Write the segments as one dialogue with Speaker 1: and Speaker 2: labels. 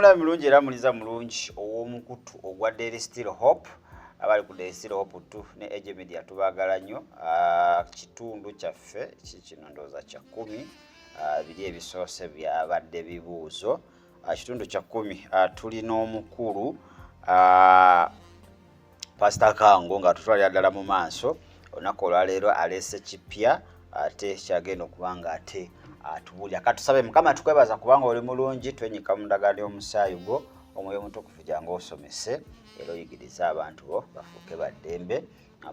Speaker 1: mulamu mulungi era muliza mulungi ow'omukutu ogwa Daily Still Hope abali ku Daily Still Hope tu ne Age Media tubaagala nnyo kitundu kyaffe kino ndooza kya 10 biri ebisoose byabadde bibuuzo kitundu kya 10 tulina omukulu Pastor Kango nga tutwalira ddala mu maaso olunaku olwaleero aleese kipya ate kyagenda okubanga ate atubulya katusabe Mukama tukwebaza kubanga oli mulungi twenyika mu ndagaano y'omusaayi gwo omwoyo omutukuvu jangu osomese era oyigiriza abantu bo bafuuke baddembe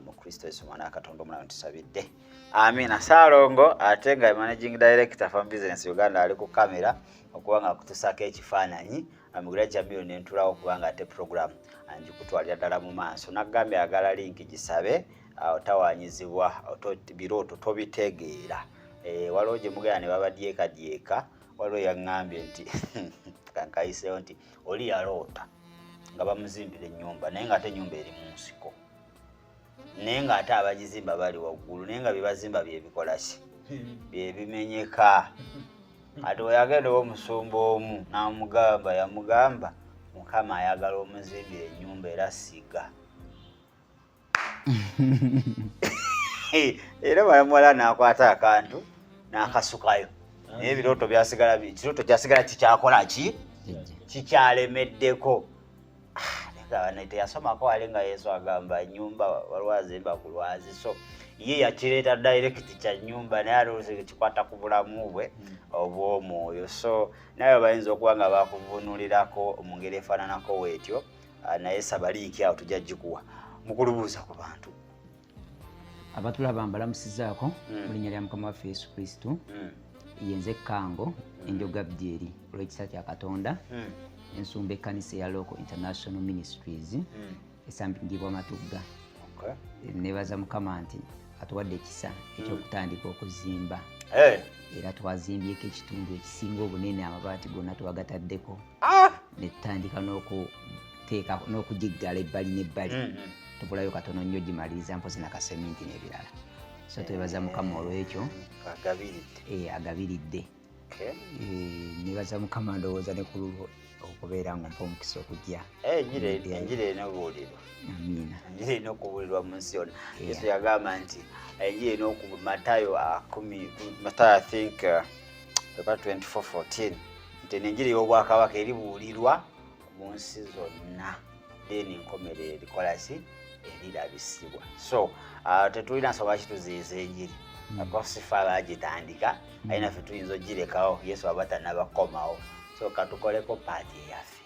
Speaker 1: mu Kristo Yesu mwana wa Katonda omulamu tusabidde amina. Saalongo ate nga managing director from Business Uganda ali ku kamera okubanga kutusako ekifaananyi amugula Jamiru n'entulawo kubanga ate program anjikutwalira ddala mu maaso nagambye agala link gisabe otawanyizibwa birooto tobitegeera waliwo gye mugenda ne babadyeka waliwo yaŋŋambye nti kankayiseyo nti oli yaloota nga bamuzimbira ennyumba naye ng'ate ennyumba eri mu nsiko naye ng'ate abagizimba bali waggulu naye nga bye bazimba bye bikola ki bye bimenyeka ate we yagenda ow'omusumba omu yamugamba Mukama ayagala omuzimbira ennyumba era siga era balamuwala n'akwata akantu n'akasukayo naye ebirooto kyasigala kikyakola ki kikyalemeddeko teyasomako wali nga Yesu agamba ennyumba waliwo azimba ku lwazi so ye yakireeta direct kya nnyumba naye ate kikwata ku bulamu bwe obw'omwoyo so naye bayinza okuba nga bakuvunulirako mu ngeri efaananako weetyo naye sabaliiki awo tujja gikuwa mukulubuuza ku bantu
Speaker 2: abatulaba mbalamusizaako mu linnya lya Mukama waffe Yesu Kristo yenze Kango enjoga Abdieri olw'ekisa kya Katonda ensumba ekkanisa ya Local International Ministries esambingibwa Matugga. Nebaza Mukama nti atuwadde ekisa ekyokutandika okuzimba era twazimbyeko ekitundu ekisinga obunene amabaati gonna twagataddeko netutandika n'okugiggala ebbali n'ebbali tubulayo katono nnyo gimaliriza mpozi nakaseminti n'ebirala so twebaza Mukama olw'ekyo agabiridde nebaza Mukama ndowooza ne kululwo okubeera nga mpa omukisa okujja
Speaker 1: enjiri erina okubuulirwa
Speaker 2: amina
Speaker 1: enjiri erina okubuulirwa mu nsi yonna Yesu yagamba nti enjiri erina Matayo 10 Matayo I think 24:14 nti enjiri y'obwakabaka eribuulirwa mu nsi zonna then enkomerero erikola ki erirabisibwa so tetulina nsonga kituziyiza enjiri akosifa bagitandika aye naffe tuyinza ogirekawo Yesu aba tannabakomawo so katukoleko paati eyaffe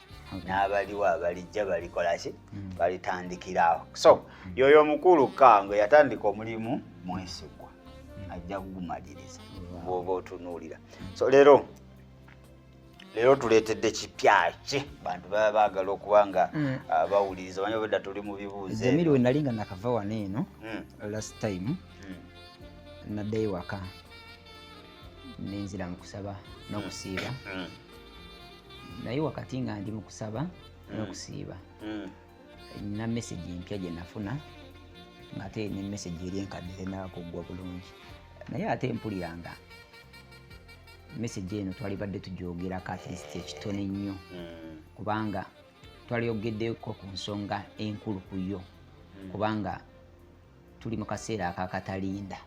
Speaker 1: n'abaliwo abalijja balikola ki balitandikirawo so yoyo omukulu Kango yatandika omulimu mwesigwa ajja kugumaliriza bw'oba otunuulira so leero tuleetedde kipya ki bantu baba baagala okuba nga bawuliriza banya obwedda tuli mu bibuuzo
Speaker 2: Jamiru we nali nga nakava wano eno last time naddayo waka nenzira mu kusaba n'okusiiba naye wakati nga ndi mu kusaba n'okusiiba nina message empya gye nafuna ng'ate ne message eri enkadde tennakuggwa bulungi naye ate mpuliranga message eno twalibadde tugyogerako at least ekitono ennyo kubanga twalyogeddeko ku nsonga enkulu ku yo kubanga tuli mu kaseera akakatalinda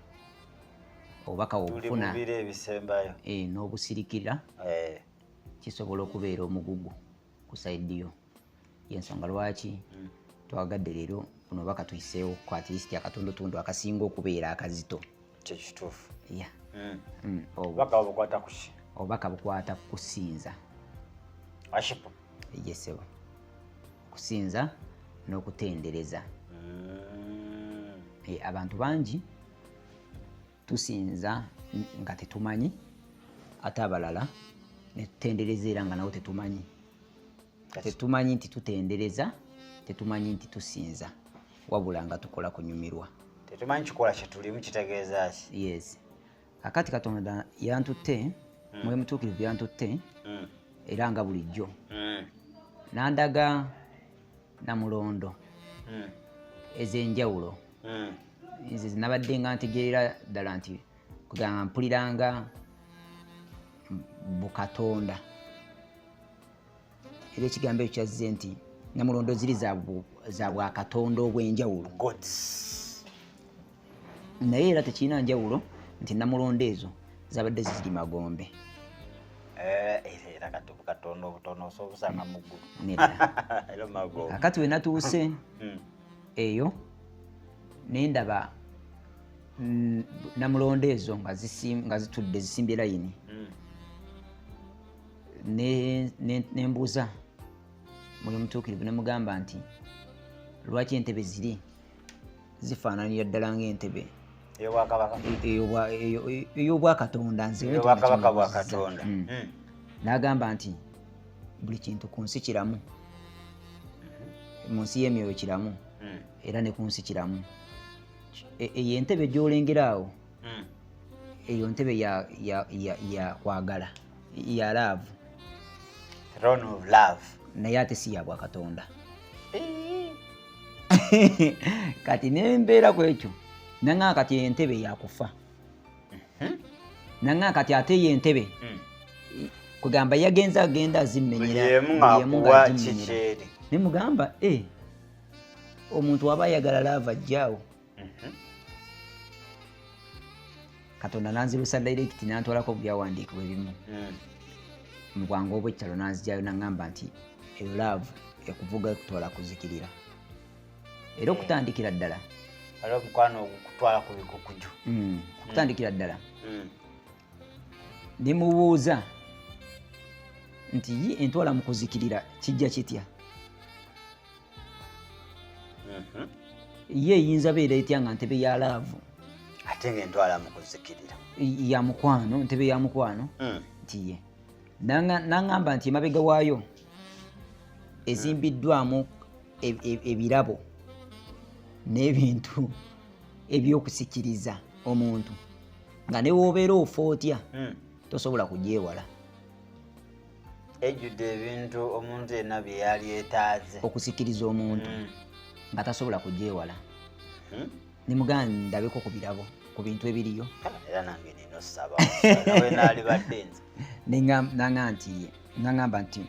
Speaker 2: obubaka obufuna n'obusirikira kisobola okubeera omugugu ku saidi yo yensonga lwaki twagadde leero buno obubaka tuyiseewo ku at least akatondotondo akasinga okubeera akazito
Speaker 1: kyekituufu
Speaker 2: obubaka bukwata ku kusinza yesebo kusinza n'okutendereza abantu bangi tusinza nga tetumanyi ate abalala netutendereza era nga nawo tetumanyi tetumanyi nti tutendereza tetumanyi nti tusinza wabula nga tukola kunyumirwa
Speaker 1: tetumanyi kikola kyetulimu kitegeeza ki
Speaker 2: yes akati Katonda yantutte mwoyo mutuukirivu yantutte era nga bulijjo nandaga namulondo ez'enjawulo nze zinabadde nga ntegeerera ddala nti kugamba mpuliranga bukatonda era ekigambo ekyo kyazze nti namulondo ziri za bwakatonda obw'enjawulo naye era tekirina njawulo nti namulondo ezo zabadde ziri magombe.
Speaker 1: Era katonda obutono osobola okusanga mu ggulu. Era magombe.
Speaker 2: Kakati we natuuse eyo ne ndaba namulondo ezo nga zitudde zisimbye layini ne mbuuza muli mutuukirivu ne mugamba nti lwaki entebe ziri zifaananira ddala ng'entebe ey'obwakatonda
Speaker 1: ey'obwakabaka bwa Katonda.
Speaker 2: N'agamba nti buli kintu ku nsi kiramu, mu nsi y'emyoyo kiramu era ne ku nsi kiramu. Eyo entebe gy'olengera awo eyo ntebe ya kwagala ya love,
Speaker 1: throne of love,
Speaker 2: naye ate si ya bwakatonda. Kati nembeera ku ekyo naŋŋaa kati entebe yakufa, naŋŋaa kati ate ye entebe kugamba yagenza agenda azimmenyera ne mugamba omuntu waba ayagala lava ajjaawo. Katonda nanzirusa direct nantwalako byawandiikibwa ebimu mu bwangu obw'ekyalo nanzijjayo naŋŋamba nti eyo love ekuvuga ekutwala kuzikirira era okutandikira ddala
Speaker 1: omukwano okutwala ku bikukuju
Speaker 2: okutandikira ddala ne mubuuza nti ye entwala mu kuzikirira kijja kitya? Ye eyinza beera etya nga ntebe ya laavu
Speaker 1: ate ng'entwala mu kuzikirira
Speaker 2: ya mukwano, ntebe ya mukwano nti ye naŋŋamba nti emabega waayo ezimbiddwamu ebirabo n'ebintu eby'okusikiriza omuntu nga ne woobeera ofa otya tosobola kugyewala.
Speaker 1: Ejjudde ebintu omuntu yenna bye yali etaaze
Speaker 2: okusikiriza omuntu nga tasobola kugyewala. Ne mugamba ndabeko ku birabo ku bintu ebiriyo
Speaker 1: era nange nino saba nawe naali badde nze
Speaker 2: naŋŋamba nti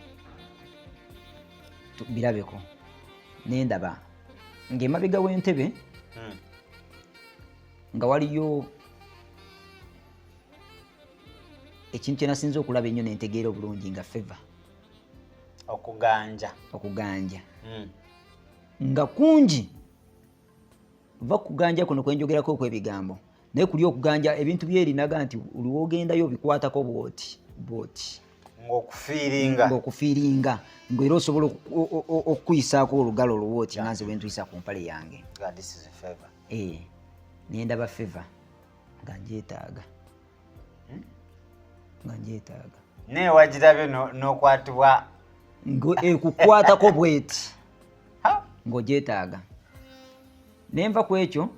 Speaker 2: birabeko ne ndaba ng'emabega w'entebe nga waliyo ekintu kye nasinza okulaba ennyo nentegeera obulungi nga feva okuganja nga kungi va kuganja kuno kwenjogerako okwebigambo naye kuli okuganja ebintu byerinaga nti oliwogendayo bikwatako bwoti ng'okufiiringa ng'era osobola okuyisaako olugalo olwooti nanze bwentuyisa ku mpale yange nendaba feva nga njeetaaga
Speaker 1: naye wagirabye n'okwatibwa
Speaker 2: ekukwatako bweti ng'ogyetaaga. Nenva ku ekyo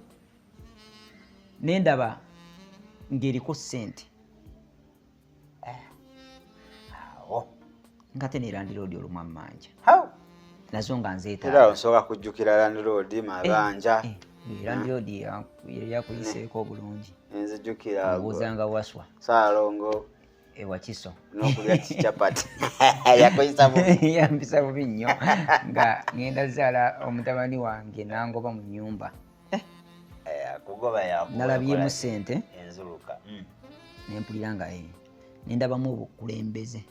Speaker 2: nendaba ng'eriko ssente ngate ne landiroodi olumu amanja nazo nga nzeetaaga.
Speaker 1: Osobola kujjukira landiroodi mabanja
Speaker 2: landiroodi yali akuyiseeko obulungi
Speaker 1: nzijjukira
Speaker 2: obuuzanga waswa
Speaker 1: Saalongo
Speaker 2: ewakiso
Speaker 1: n'okulya kicapati
Speaker 2: yampisa bubi nnyo nga ngenda zaala omutabani wange nangoba mu nnyumba nalabyemu ssente
Speaker 1: enzuluka
Speaker 2: nempulira nga nendabamu obukulembeze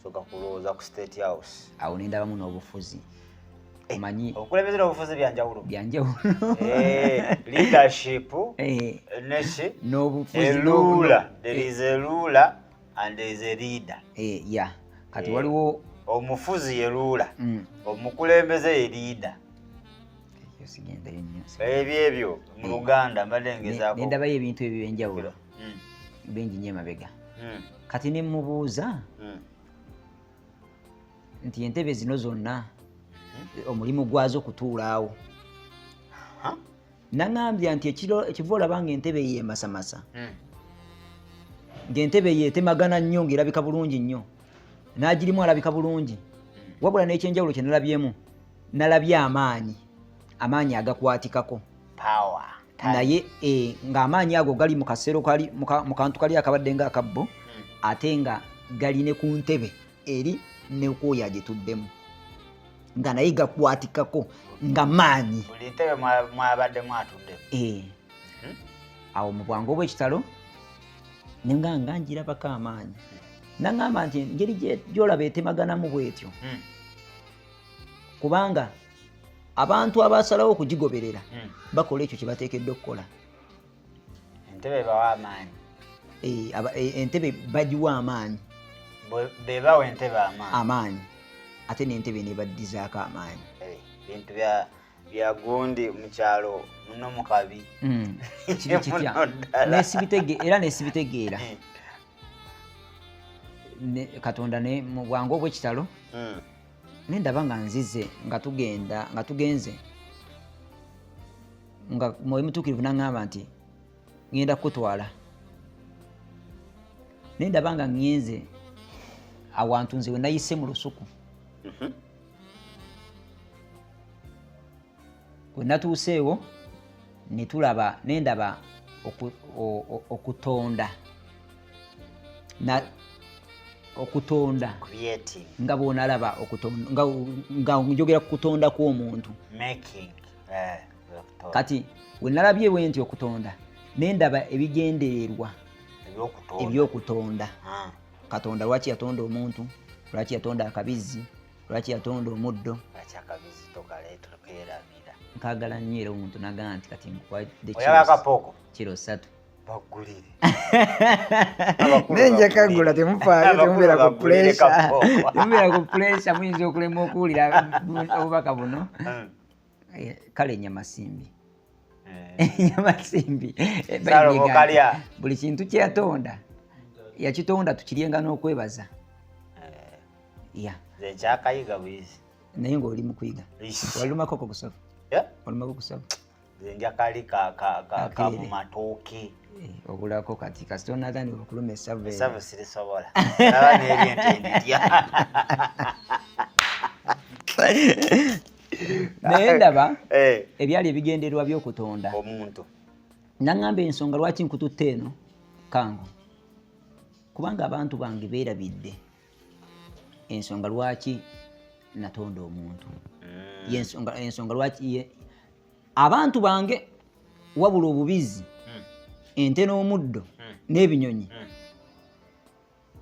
Speaker 1: soka kulowooza ku State House
Speaker 2: awo nendabamu n'obufuzi omanyi
Speaker 1: obukulembeze n'obufuzi byanjawulo leadership nesi
Speaker 2: n'obufuzi
Speaker 1: ruler. There is a ruler and there is a leader.
Speaker 2: Kati waliwo
Speaker 1: omufuzi ye ruler omukulembeze ye leader. Ebyo mu Luganda mbadde ngezaako
Speaker 2: nendabayo ebintu ebyo ebyenjawulo bingi nnyo emabega. Kati ne mubuuza nti entebe zino zonna omulimu gwazo kutuula awo. Naŋŋambya nti ekiva olaba ng'entebe ye masamasa ng'entebe ye temagana nnyo ng'erabika bulungi nnyo n'agirimu alabika bulungi wabula n'ekyenjawulo kye nalabyemu nalabye amaanyi agakwatikako naye ng'amaanyi ago gali mu kasero kali mu kantu kali akabadde ng'akabbo ate nga gali ne ku ntebe eri nekwoyo agituddemu nga naye gakwatikako nga maanyi
Speaker 1: buli ntebe mwabadde mwatudde.
Speaker 2: Awo mu bwangu obw'ekitalo nga njirabako amaanyi naŋŋamba nti engeri gy'olaba etemaganamu bwetyo kubanga abantu abasalawo okugigoberera bakola ekyo kye bateekeddwa okukola.
Speaker 1: Entebe bawa amaanyi.
Speaker 2: Entebe bagiwa amaanyi.
Speaker 1: Bebawa entebe
Speaker 2: amaanyi ate n'entebe nebaddizaako amaanyi.
Speaker 1: Bintu bya gundi mu kyalo muno mu kabi.
Speaker 2: Era nesibitegeera. Katonda ne mu bwangu obw'ekitalo nendaba nga nzize nga tugenze nga mwoyo mutuukirivu naŋŋamba nti ngenda kutwala nendaba nga ngenze awantu nze we nayise mu lusuku we natuuseewo netulaba nendaba okutonda nga bw'onalaba okutonda nga njogera ku kutonda kw'omuntu. Kati we nalabye bwe nti okutonda nendaba ebigendererwa ebyokutonda. Katonda lwaki yatonda omuntu, lwaki yatonda akabizzi, lwaki yatonda omuddo. Nkagala nnyo era omuntu nagamba nti kati nkwadde kiro 3
Speaker 1: bagulire
Speaker 2: nenja kagula temufaayo temubeera ku puresha muyinza okulema okuwulira obubaka buno. Kale enyamasimbi buli kintu kyeyatonda yakitonda tukiryenga n'okwebaza.
Speaker 1: Nkyakayiga bwizi
Speaker 2: naye ng'oli mu kuyiga walumako kusaba olumako kusaba
Speaker 1: nja kali ka mu matooke
Speaker 2: obulako kati kasita onatandika okuluma esavu
Speaker 1: sirisobola aba n'ebyente nditya
Speaker 2: naye ndaba ebyali ebigendererwa by'okutonda
Speaker 1: omuntu.
Speaker 2: Naŋŋamba ensonga lwaki nkututte eno Kango kubanga abantu bange beerabidde ensonga lwaki natonda omuntu. Ensonga lwaki abantu bange wabula obubizi ente n'omuddo n'ebinyonyi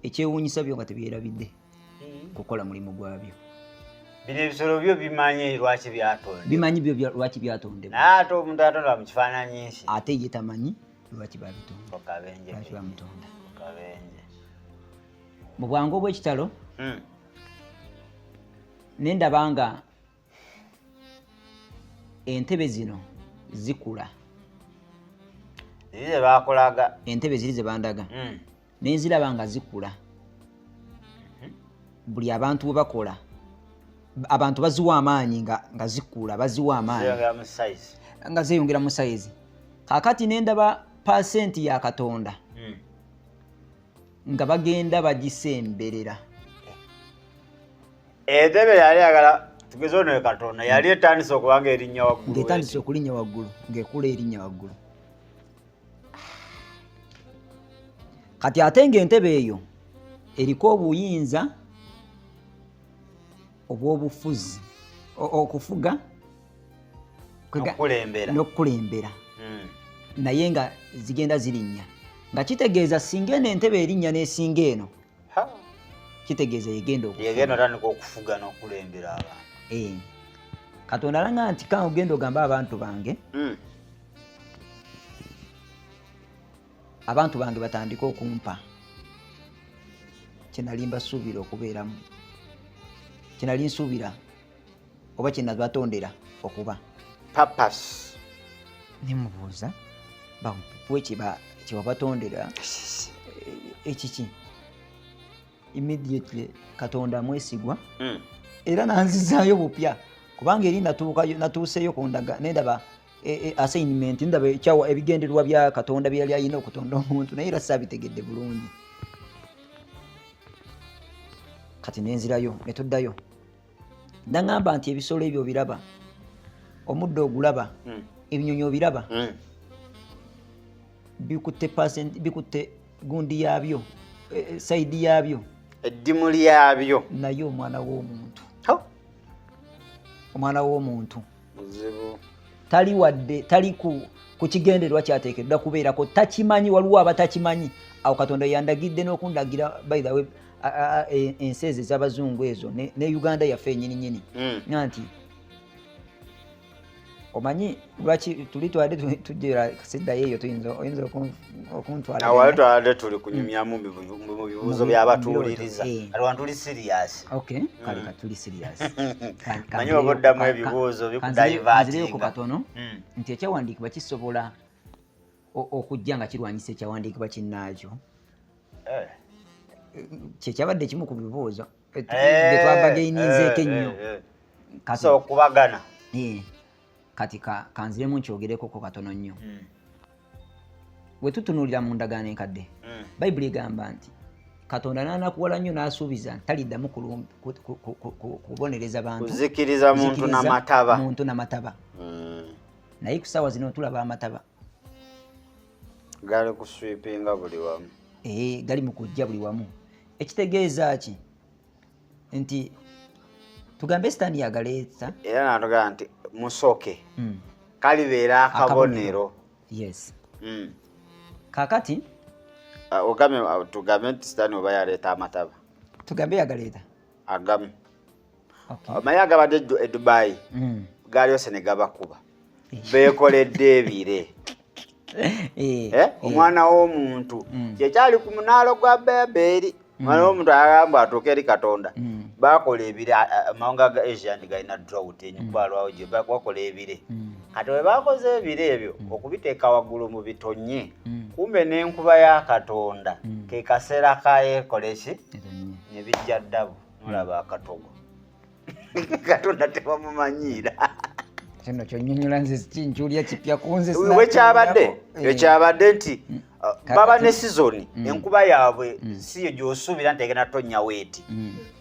Speaker 2: ekyewuunyisa byo nga tebyerabidde kukola mulimu gwabyo.
Speaker 1: Bino ebisolo byo bimanyi lwaki byatondebwa.
Speaker 2: Bimanyi byo lwaki byatondebwa.
Speaker 1: Ate omuntu atonda mu kifaananyi nsi
Speaker 2: ate ye tamanyi lwaki babitonda.
Speaker 1: Lwaki
Speaker 2: bamutonda. Mu bwangu obw'ekitalo nendaba nga entebe zino zikula.
Speaker 1: Ziri bakolaga.
Speaker 2: Entebe ziri ze bandaga. Nenziraba nga zikula. Buli abantu bakola abantu baziwa amaanyi nga zikula baziwa amaanyi nga zeyongera mu size. Kakati nendaba pasenti ya Katonda nga bagenda bagisemberera.
Speaker 1: Entebe yali agala tugeze ono Katonda yali etandise okubanga erinnya waggulu.
Speaker 2: Ng'etandise okulinnya waggulu ng'ekula erinnya waggulu. Kati ate ng'entebe eyo eriko obuyinza obw'obufuzi okufuga n'okukulembera naye nga zigenda zirinnya nga kitegeeza singa eno entebe erinnya n'esinga eno kitegeeza yegenda
Speaker 1: otandika okufuga n'okulembera abantu.
Speaker 2: Katonda alanga nti Kango genda ogamba abantu bange batandike okumpa kyenali mbasuubira okubeeramu, kyenali nsuubira oba kyenabatondera okuba.
Speaker 1: Purpose.
Speaker 2: Nemubuuza bwe kyewabatondera ekiki. Immediately Katonda mwesigwa era nanzizaayo bupya kubanga eri natuuseeyo kundaga nendaba assignment ndaba ekyawa ebigendererwa bya Katonda byali alina okutonda omuntu naye era saabitegedde bulungi. Kati nenzirayo netuddayo naŋŋamba nti ebisolo ebyo biraba, omuddo ogulaba, ebinyonyi obiraba, bikutte gundi yaabyo, sayidi yaabyo
Speaker 1: eddimu lyabyo
Speaker 2: naye omwana w'omuntu
Speaker 1: muzibu
Speaker 2: tali ku kigendererwa kyateekeddwa kubeerako, takimanyi. Waliwo abatakimanyi. Awo Katonda yandagidde n'okundagira by the way ensi ezo ez'abazungu ezo ne Uganda yaffe ennyini nti omanyi lwaki tuli twadde tujjira siddayo eyo oyinza okuntwala
Speaker 1: awali twadde tuli kunyumyamu mu bibuuzo by'abatuwuliriza aliwa tuli serious
Speaker 2: kale katuli serious
Speaker 1: manyi obuddamu ebibuuzo
Speaker 2: bikudaivatinga katono nti ekyawandiikibwa kisobola okujja nga kirwanyisa ekyawandiikibwa kinnaakyo kyekyabadde kimu ku bibuuzo bye twabagaininzeeko ennyo
Speaker 1: so okubagana
Speaker 2: kati kanziremu nkyogerekoko katono nnyo. Bwe tutunuulira mu ndagaano enkadde bayibuli egamba nti Katonda n'anakuwala nnyo n'asuubiza taliddamu kubonereza bantu
Speaker 1: kuzikiriza muntu n'amataba
Speaker 2: naye ku ssaawa zino tulaba amataba
Speaker 1: gali kuswipinga buli wamu
Speaker 2: gali mu kujja buli wamu. Ekitegeeza ki nti tugambe Sitaani yagaleeta
Speaker 1: era natugamba nti musoke kalibeera akabonero.
Speaker 2: Yes. Kakati
Speaker 1: tugambe nti Sitaani oba yaleeta amataba
Speaker 2: tugambe yagaleeta
Speaker 1: agamu omanyi agabadde e Dubai gaali yose ne gabakuba beekoledde ebire omwana w'omuntu kyekyali ku munaalo gwa Babeli. Omwana w'omuntu agamba atuuka eri Katonda bakola ebire amawanga ga Asia ndi galina drought enyukwalwawo gye bakola ebire kati bwe bakoze ebire ebyo okubiteeka waggulu mu bitonye kumbe n'enkuba ya Katonda ke kaseera kayeekole ki ne bijja ddabu nolaba akatogo Katonda tebamumanyiira
Speaker 2: kino kyonnyonnyola nze kinkyulya kipya ku nze
Speaker 1: ekyabadde nti baba ne sizoni enkuba yaabwe siyo gy'osuubira nti egenda tonnya weeti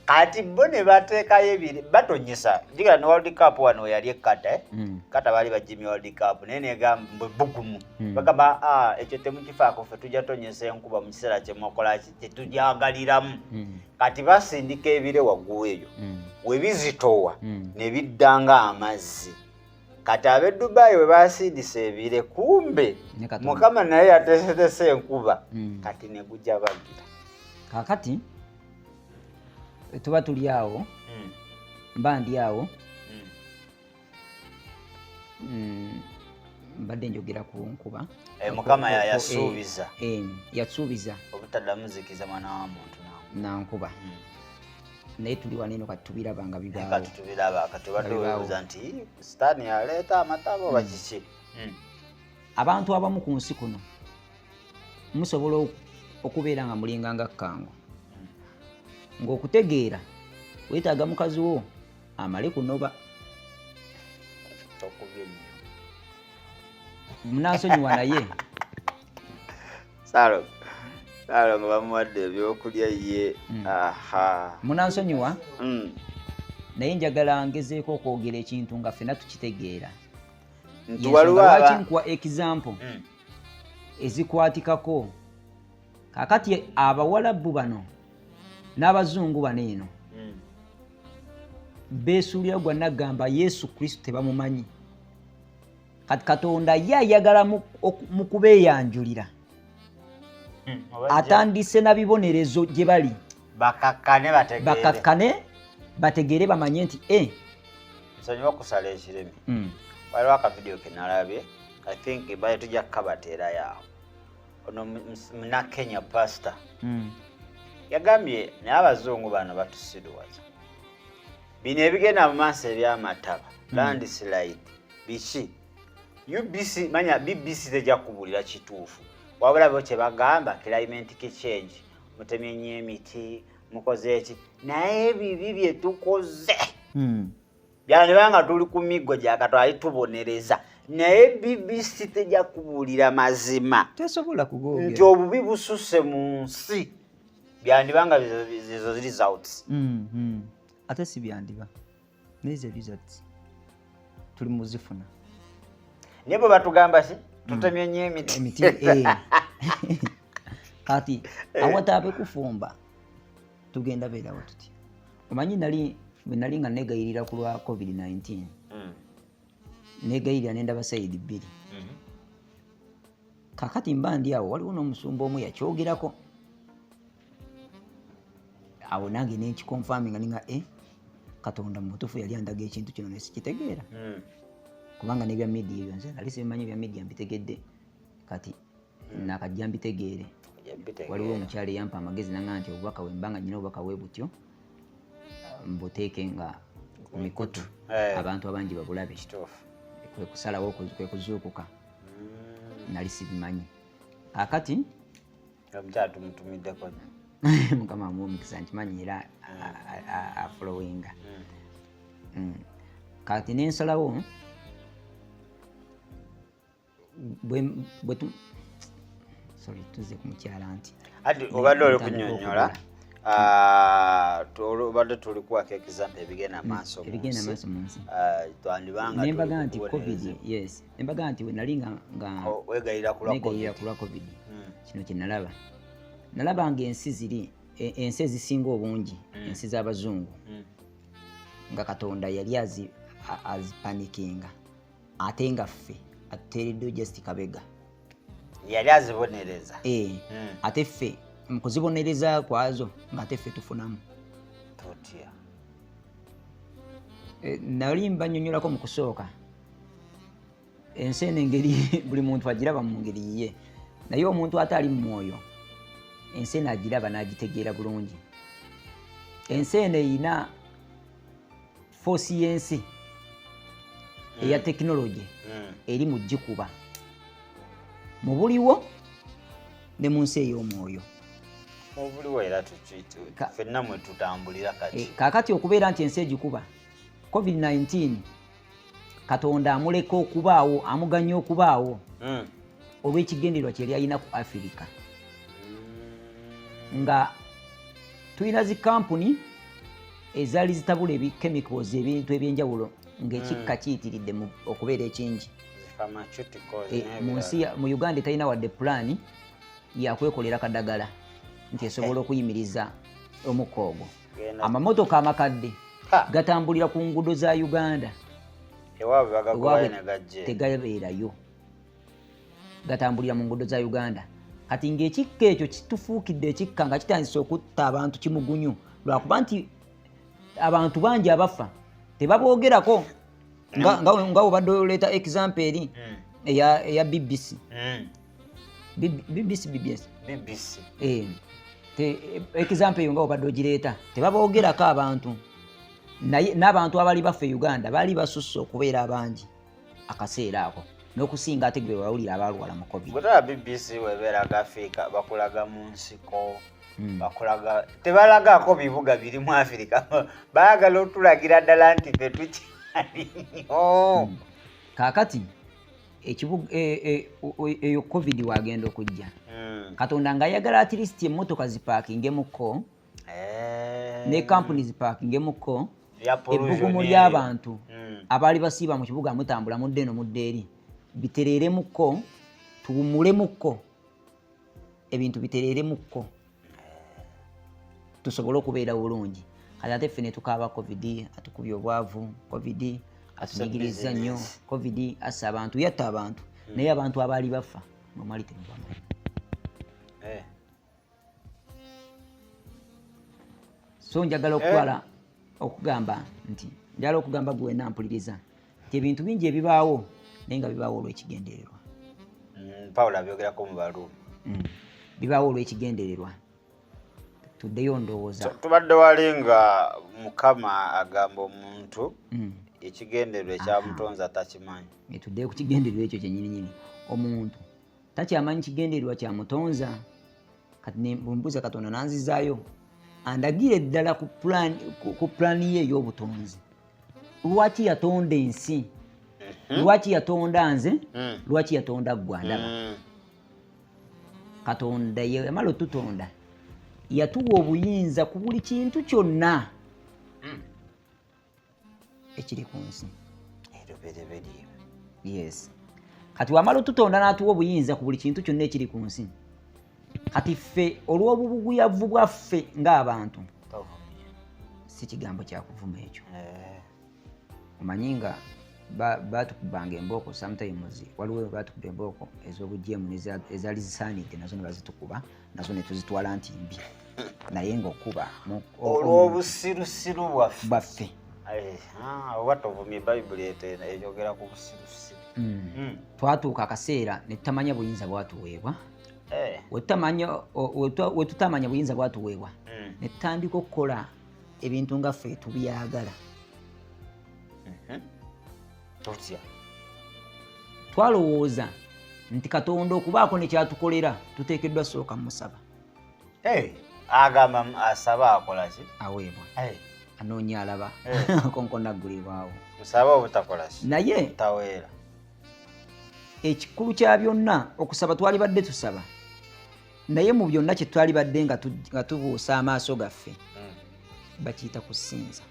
Speaker 1: kati bo ne bateekayo ebiri batonyesa jigala ne World Cup wano yali ekkata kata baali bajimye World Cup naye negamba mbwe bugumu bagamba ekyo temukifaako ffe tujja tonyesa enkuba mu kiseera kyemukola tetujyagaliramu kati basindika ebire waggulu eyo we bizitowa ne biddanga amazzi kati ab'e Dubai we basindisa ebire kumbe Mukama naye yateesetese enkuba kati ne gujja bagira.
Speaker 2: Kakati tuba tuli awo mba ndi awo mbadde njogera ku nkuba
Speaker 1: Mukama yasuubiza
Speaker 2: yasuubiza
Speaker 1: obutaddamu zikiza mwana wa muntu
Speaker 2: nankuba naye tuli waneno kati tubiraba nga bibaawo
Speaker 1: kati tubiraba kati batubuuza nti Sitaani yaleeta amataba oba kiki.
Speaker 2: Abantu abamu ku nsi kuno musobola okubeera nga mulinga nga Kkango ng'okutegeera weetaaga mukazi wo amale kunoba munansonyiwa naye
Speaker 1: Salo nga bamuwadde ebyokulya ye
Speaker 2: munansonyiwa naye njagala ngezeeko okwogera ekintu nga ffenna tukitegeera
Speaker 1: nti waliwo
Speaker 2: nkuwa example ezikwatikako kakati abawalabu bano n'abazungu bano eno beesuulira gwa nagamba Yesu Kristo tebamumanyi kati Katonda ye ayagala mu kubeeyanjulira atandise na bibonerezo gye bali bakakkane bategeere bamanye nti
Speaker 1: nsonyiwa okusala ekiremi waliwo akavidiyo ke nalabye I think baye tujja kukabateera yawo ono muna Kenya pastor yagambye naye abazungu bano batusiruwaza bino ebigenda mu maaso ebyamataba landslide biki UBC manya BBC tejja kubulira kituufu wabula bo kye bagamba climate change mutemye nnyo emiti mukoze eki naye bibi bye tukoze byanebanga tuli ku miggo gya Katonda tubonereza naye BBC tejja kubulira mazima
Speaker 2: tesobola kugogera
Speaker 1: nti obubi bususe mu nsi byandibanga zizo ziri results
Speaker 2: ate si byandiba neze results tuli muzifuna
Speaker 1: nebo batugamba si tutemye nnyo emiti
Speaker 2: kati awataabe kufumba tugenda beerawo tuti omanyi nali nga negayirira ku lwa covid-19 negayirira nendaba sayidi bbiri kakati mba ndi awo waliwo n'omusumba omu yakyogerako awo nange nenkikonfaminga ninga Katonda mu butuufu yali andaga ekintu kino nesikitegeera kubanga nebya media ebyo nze nali sibimanyi ebya media mbitegedde kati nakajja mbitegeere waliwo omukyala eyampa amagezi nanga nti obubaka wembanga nyina obubaka bwe butyo mbuteeke nga ku mikutu abantu abangi babulabe kwe kusalawo kwe kuzuukuka nali sibimanyi akati
Speaker 1: omukyala tumutumiddeko
Speaker 2: mukama amuwa omukisa nkimanyi era afolowinga kati nensalawo tuze ku mukyala nti
Speaker 1: obadde oli kunyonyola obadde tuli kuwaka example ebigenda maaso
Speaker 2: mu nsi
Speaker 1: twandibanga
Speaker 2: nembaga nti covid yes nembaga nti nali nga
Speaker 1: wegayira ku
Speaker 2: lwa covid kino kye nalaba nga ensi ziri ensi ezisinga obungi ensi z'abazungu nga Katonda yali azipanikinga ate nga ffe atuteereddeo just kabega
Speaker 1: yali azibonereza
Speaker 2: ate ffe mu kuzibonereza kwazo ng'ate ffe tufunamu
Speaker 1: tutya
Speaker 2: nali mbanyonyolako mu kusooka ensi eno engeri buli muntu agiraba mu ngeri yiye naye omuntu ate ali mu mwoyo ensi eno agiraba n'agitegeera bulungi ensi eno eyina foosi y'ensi eya tekinologi eri mu gikuba mu buliwo ne mu nsi ey'omwoyo
Speaker 1: mubuliwo era ffenna mwe tutambulira kati
Speaker 2: kaakati okubeera nti ensi egikuba covid-19 Katonda amuleka okubaawo amuganya okubaawo olw'ekigendererwa kye yali alina ku Afirika nga tulina zi kampuni ezaali zitabula chemicals ebintu ebyenjawulo ng'ekikka kiyitiridde okubeera ekingi mu Uganda talina wadde pulaani yakwekolera kadagala nti esobola okuyimiriza omukka ogwo amamotoka amakadde gatambulira ku nguudo za Uganda tegabeerayo gatambulira mu nguudo za Uganda kati ng'ekikka ekyo kitufuukidde ekikka nga kitandise okutta abantu kimugunyu lwakuba nti abantu bangi abafa tebaboogerako nga obadde oleeta example eri eya BBC example eyo nga obadde ogireeta tebaboogerako abantu naye n'abantu abali baffe Uganda baali basusse okubeera abangi akaseera ako n'okusinga ate gwe bawulira abalwala mu covid
Speaker 1: bwetala BBC webeeraga Africa bakulaga mu nsiko bakulaga tebalagako bibuga biri mu Africa baagala otulagira ddala nti ffe tukyaliyo
Speaker 2: kaakati ekibuga eyo covid wagenda okujja Katonda ng'ayagala at least emmotoka zipaakingemuko ne kampuni zipaakingemuko ebbugumu ly'abantu abaali basiiba mu kibuga mutambula mudde eno mudde eri bitereeremuko tuwumulemuko ebintu bitereeremuko tusobole okubeera bulungi kati ate ffe ne tukaaba covid atukubye obwavu covid atunyigiriza nnyo covid assa abantu yatta abantu naye abantu abaali bafa nomali temubamanyi so njagala okutwala okugamba nti njagala okugamba gwe wena mpuliriza nti ebintu bingi ebibaawo naye nga bibaawo olw'ekigendererwa
Speaker 1: Pawulo abyogerako mu Baluumi
Speaker 2: bibaawo olw'ekigendererwa tuddeyo ndowooza
Speaker 1: tubadde wali nga Mukama agamba omuntu ekigendererwa ekyamutonza takimanyi
Speaker 2: tuddeyo ku kigendererwa ekyo kyennyininyini omuntu takyamanyi kigendererwa kyamutonza kati nembuuza Katonda nanzizaayo andagire ddala ku pulaani ye ey'obutonzi lwaki yatonda ensi lwaki yatonda nze lwaki yatonda ggwe ndaba Katonda yamala otutonda yatuwa obuyinza ku buli kintu kyonna ekiri ku nsi yes kati wamala otutonda n'atuwa obuyinza ku buli kintu kyonna ekiri ku nsi kati ffe olw'obubuguyavu bwaffe ng'abantu si kigambo kya kuvuma ekyo. Omanyi nga batukubanga embooko sometimes waliwo batukuba embooko ez'obujeemu ezaali zisaanidde nazo ne bazitukuba nazo ne tuzitwala nti mbi naye ng'okuba
Speaker 1: olw'obusirusiru
Speaker 2: bwaffe
Speaker 1: oba tovumye bayibuli eyogera ku busirusiru.
Speaker 2: Twatuuka akaseera ne tutamanya buyinza bwatuweebwa. We tutamanya buyinza bwatuweebwa ne tutandika okukola ebintu nga ffe tubyagala. Twalowooza nti Katonda okubaako ne kyatukolera tuteekeddwa sooka musaba.
Speaker 1: Agamba asaba akola ki?
Speaker 2: Aweebwa. Anoonya alaba konkona aggulibwawo.
Speaker 1: Musaba obutakola ki?
Speaker 2: Naye
Speaker 1: taweera.
Speaker 2: Ekikulu kya byonna okusaba twali badde tusaba. Naye mu byonna kye twali badde nga tubuusa amaaso gaffe bakiyita kusinza.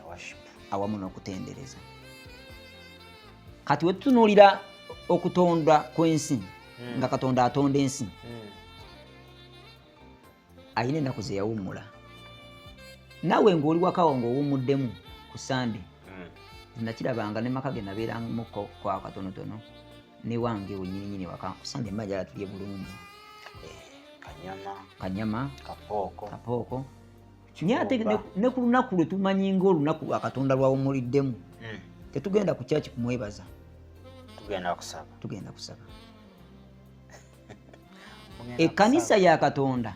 Speaker 1: Worship.
Speaker 2: Awamu n'okutendereza. Kati we tutunuulira okutonda kw'ensi nga Katonda atonda ensi ayina ennaku ze yawummula. Naawe ng'oli wakawo ng'owummuddemu ku Sande nakirabanga ne maka ge nabeeramu kwa katonotono ne wange wennyininyini waka ku Sande majala tulye bulungi. Kanyama kapooko naye ate ne ku lunaku lwe tumanyi ng'olunaku lwa Katonda lwawummuliddemu tetugenda ku kyaki kumwebaza, tugenda kusaba. Ekkanisa ya Katonda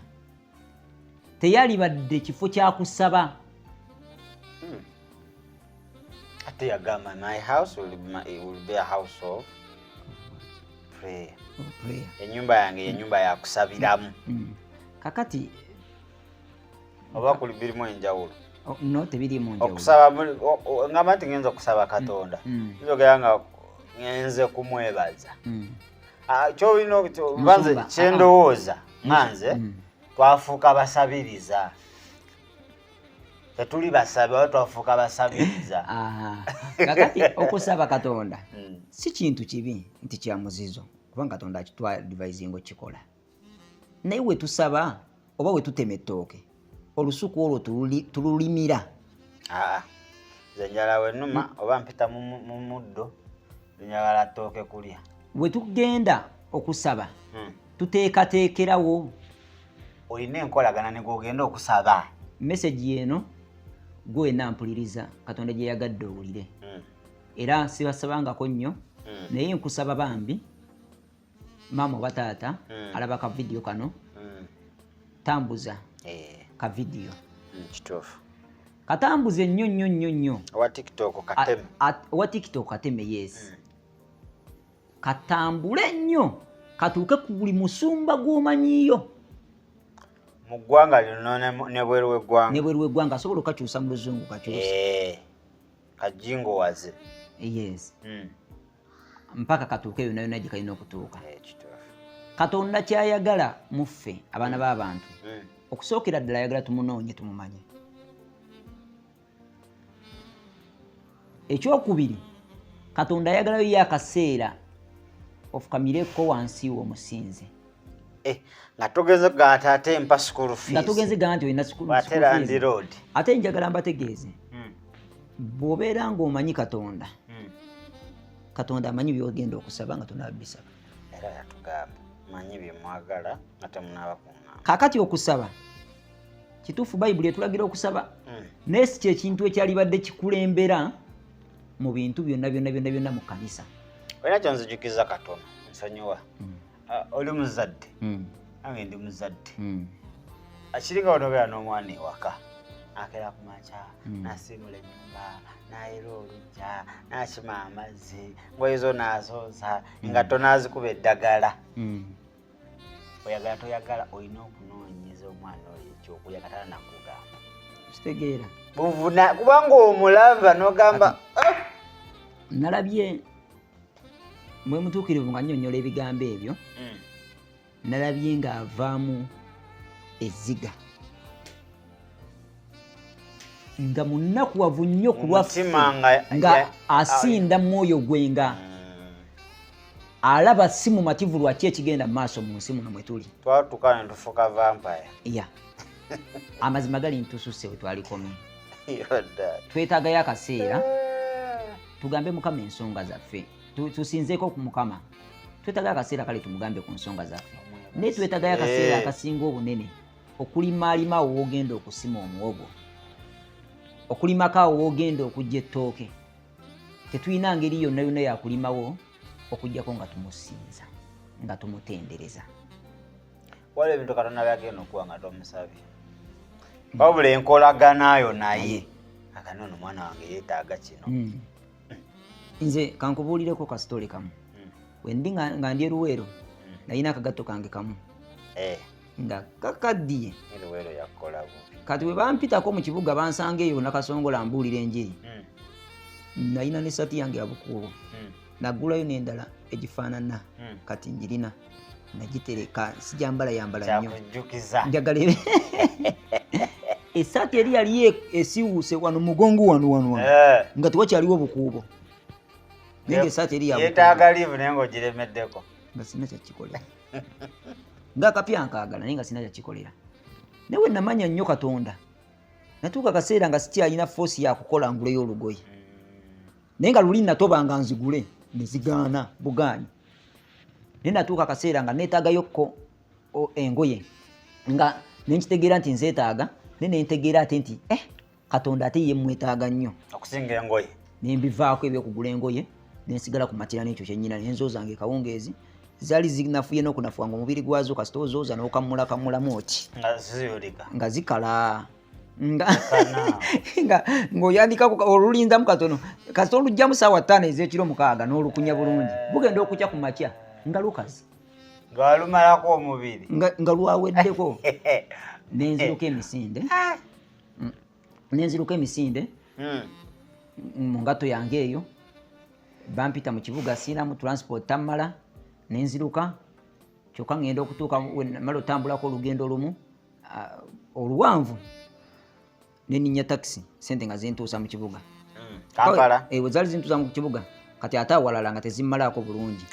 Speaker 2: teyalibadde kifo kya kusaba.
Speaker 1: Ate yagamba my house will be a house of prayer. Ennyumba yange ennyumba ya kusabiramu.
Speaker 2: Kakati
Speaker 1: oba kuli birimu enjawulo.
Speaker 2: No, tebirimu enjawulo.
Speaker 1: Okusaba ngamba nti ngenza okusaba Katonda njogera nga ngenze kumwebaza. Kyolina banze kyendowooza nganze twafuuka basabiriza. Tetuli basabe watu twafuuka basabiriza.
Speaker 2: Kakati okusaba Katonda si kintu kibi nti kya muzizo kubanga Katonda akitwa advising okikola. Naye we tusaba oba we tutema ettooke olusuku olwo tululimira.
Speaker 1: Nze njala wennuma oba mpita mu muddo njagala ttooke kulya.
Speaker 2: We tugenda okusaba tuteekateekerawo.
Speaker 1: Olina enkolagana ne gw'ogenda okusaba.
Speaker 2: Message eno gwe nampuliriza Katonda gye yagadde owulire. Era sibasabangako nnyo naye nkusaba bambi maama oba taata alaba ka video kano tambuza ka video.
Speaker 1: Kituufu.
Speaker 2: Katambuze nnyo.
Speaker 1: Owa TikTok kateme.
Speaker 2: Owa TikTok kateme, yes. Katambule nnyo katuuke ku buli musumba gw'omanyiyo.
Speaker 1: Mu ggwanga lino ne bweru w'eggwanga.
Speaker 2: Ne bweru w'eggwanga asobola okakyusa mu luzungu kakyusa.
Speaker 1: Kajingo waze.
Speaker 2: Yes. Mpaka katuuke yonna gye kalina okutuuka. Katonda kyayagala mu ffe abaana b'abantu okusookera ddala ayagala tumunoonye tumumanye. Ekyokubiri Katonda ayagalayo ye akaseera ofukamireko wansi w'omusinze.
Speaker 1: Nga tugeze gati ate mpa school fees.
Speaker 2: Nga tugeze gati olina school
Speaker 1: fees.
Speaker 2: Ate njagala mbategeeze. Bw'obeera ng'omanyi Katonda. Katonda amanyi by'ogenda okusaba nga tonabisaba.
Speaker 1: Era yatugamba manyi bye mwagala ate munaaba kuŋŋamba.
Speaker 2: Kaakati okusaba kituufu Bayibuli etulagira okusaba. Naye si kyekintu ekyalibadde kikulembera mu bintu byonna mu kkanisa.
Speaker 1: Olina kyonzijukiza katono nsonyiwa. Oli muzadde. Nange ndi muzadde. Akiringa onobeera n'omwana ewaka. Akera ku makya, nasiimula ennyumba, n'ayera oluggya, n'akima amazzi, ngoye zo n'azooza, engatto n'azikuba eddagala. Oyagala toyagala olina okunoonyeza omwana oyo ekyokulya Katonda nakugamba.
Speaker 2: Kitegeera.
Speaker 1: Buvuna kubanga omulaba n'ogamba
Speaker 2: nalabye mwe mutuukirivu nga nnyonnyola ebigambo ebyo. Nalabye ng'avaamu ezziga nga munnakuwavu nnyo ku lwaffe nga asinda mwoyo gwe nga alaba si mu mativu lwaki ekigenda mu maaso mu nsi muno mwe tuli.
Speaker 1: Twatuuka ne tufuuka vampire.
Speaker 2: amazima gali ntususe we twalikomye
Speaker 1: Yodda.
Speaker 2: twetaagayo akaseera tugambe mukama ensonga zaffe tusinzeeko ku mukama twetaagayo akaseera kale tumugambe ku nsonga zaffe naye twetaagayo akaseera akasinga obunene okulimaalima awo woogenda okusima omuwogo okulimako awo woogenda okujja ettooke tetulina ngeri yonna yonna yakulimawo okujjako nga tumusinza nga tumutendereza
Speaker 1: waliwo ebintu Katonda byagenda okuwa nga tomusabye wabula enkolaganayo naye akanono mwana wange yeetaaga kino
Speaker 2: nze kankubuulireko kasitole kamu wendi nga ndi eruweero nalina akagatto kange kamu nga kakaddiye
Speaker 1: eruweero yakola bubi
Speaker 2: kati we bampitako mu kibuga bansanga eyo nakasongola mbuulira enjiri nalina n'essaati yange yabukuubo naggulayo n'endala egifaanana kati njirina nagitereka sijambala yambala nnyo njagala essaati eri yali esiwuuse wano mugongo wano nga tewakyaliwo bukuubo naye essaati eri
Speaker 1: yeetaaga liivu naye ng'ogiremeddeko
Speaker 2: nga sina kyakikolera ng'akapya nkaagala naye nga sina kyakikolera naye we namanya nnyo Katonda natuuka akaseera nga sikyalina foosi yakukola nguleyo olugoye naye nga luli natoba nga nzigule nezigaana bugaanyi naye natuuka akaseera nga neetaagayokko engoye nga nenkitegeera nti nzeetaaga naye nentegeera ate nti Katonda ate ye mwetaaga nnyo
Speaker 1: okusinga engoye
Speaker 2: nembivaako ebyokugula engoye nensigala ku matira n'ekyo kyennyina nenzozange kawungeezi zaali zinafuye n'okunafuwa nga omubiri gwazo kasita ozooza n'okamulakamulamu oti nga zikala ng'oyandika olulinzamu katono kasita olugjamu saawa 5 ez'ekiro 6 n'olukunya bulungi bugenda okukya ku makya nga lukazi
Speaker 1: nga lumalako omubiri
Speaker 2: nga lwaweddeko nenziruka emisinde mu ngato yange eyo bampita mu kibuga siinamu transport tammala nenziruka kyokka ngenda okutuuka mala otambulako olugendo lumu oluwanvu neninya taxi sente nga zintuusa mu kibuga
Speaker 1: Kampala
Speaker 2: ewe zaali zintuusa mu kibuga kati ate awalala nga tezimmalako bulungi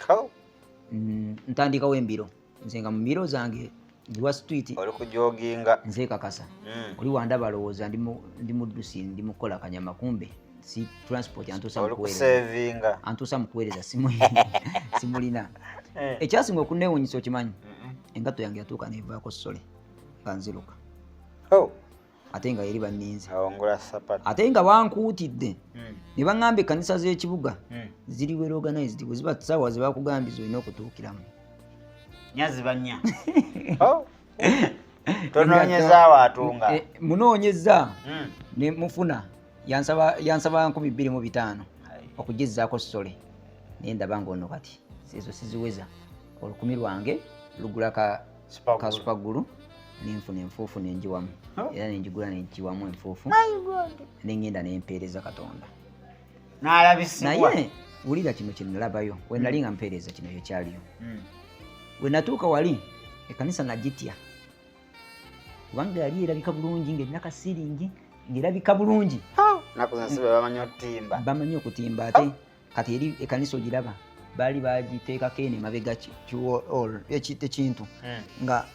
Speaker 2: ntandikawo embiro nze nga mu mbiro zange ndiwa street
Speaker 1: oli kujoginga
Speaker 2: nze kakasa oli wanda balowooza ndi muddusi ndi mukola kanyama kumbe si transport antuusa mu kuweereza simulina ekyasinga okuneewuunyisa okimanyi engatto yange yatuuka nevaako sole nga nziruka ate nga yeri banninze ate nga bankuutidde ne baŋŋamba ekkanisa z'ekibuga ziri well organized bwe ziba ssaawa ze bakugambiza olina okutuukiramu
Speaker 1: nyaziba nnya tonoonyeza waatunga
Speaker 2: munoonyeza ne mufuna yansaba 2500 okugezzaako sole naye ndaba ng'onno kati ezo siziweza olukumi lwange lugula ka supagulu nenfuna enfuufu nenjiwamu era nenjigula nenjiwamu enfuufu nengenda nempeereza Katonda
Speaker 1: n'alabisibwa
Speaker 2: naye wulira kino kye nalabayo we nali nga mpeereza kino kyekyaliyo we natuuka wali ekkanisa nagitya kubanga yali erabika bulungi ng'erina kasiringi ng'erabika bulungi bamanyi okutimba ate kati eri ekkanisa ogiraba baali bagiteekako eno emabega ekintu nga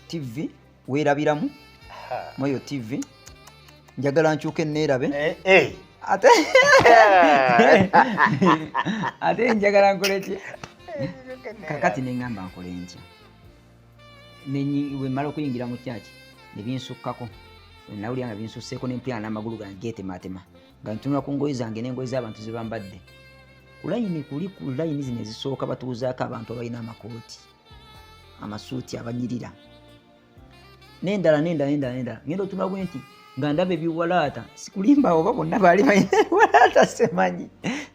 Speaker 2: TV weerabiramu mweyo TV njagala nkyuke neerabe ate njagala nkole ki kakati neŋŋamba nkole ntya we mmala okuyingira mu kyaki ne binsukkako nawulira nga binsusseeko nempulira n'amagulu gange geetemaatema nga ntunula ku ngoye zange n'engoye z'abantu ze bambadde ku layini zino ezisooka batuuzaako abantu abalina amakooti amasuuti abanyirira n'endala ngenda otunula bwe nti nga ndaba ebiwalaata sikulimba oba bonna baali balina ebiwalaata semanyi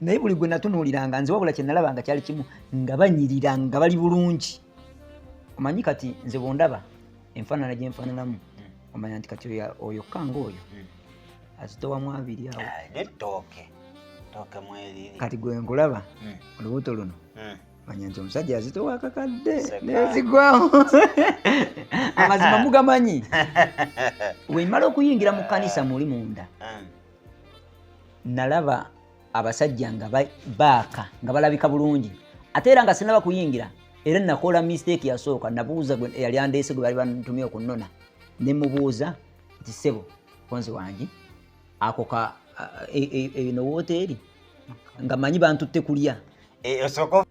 Speaker 2: naye buli gwe natunuuliranga nze wabula kye nalaba nga kyali kimu nga banyirira nga bali bulungi omanyi kati nze bondaba enfaanana gye nfaananamu omanya nti kati oyo kanga oyo azitowamu abiri awo
Speaker 1: netooke mweriri
Speaker 2: kati gwe nkulaba olubuto luno manya nti omusajja azitowa akakadde nezigwamu amazima mugamanyi wemala okuyingira mu kkanisa muli munda nalaba abasajja nga baaka nga balabika bulungi ate era nga sinaba kuyingira era nakola mistake yasooka nabuuza yali andeese gwe bali bantumye okunnona ne mubuuza nti ssebo konzi wange ako ka eno wooteri nga manyi bantutte kulya
Speaker 1: osoko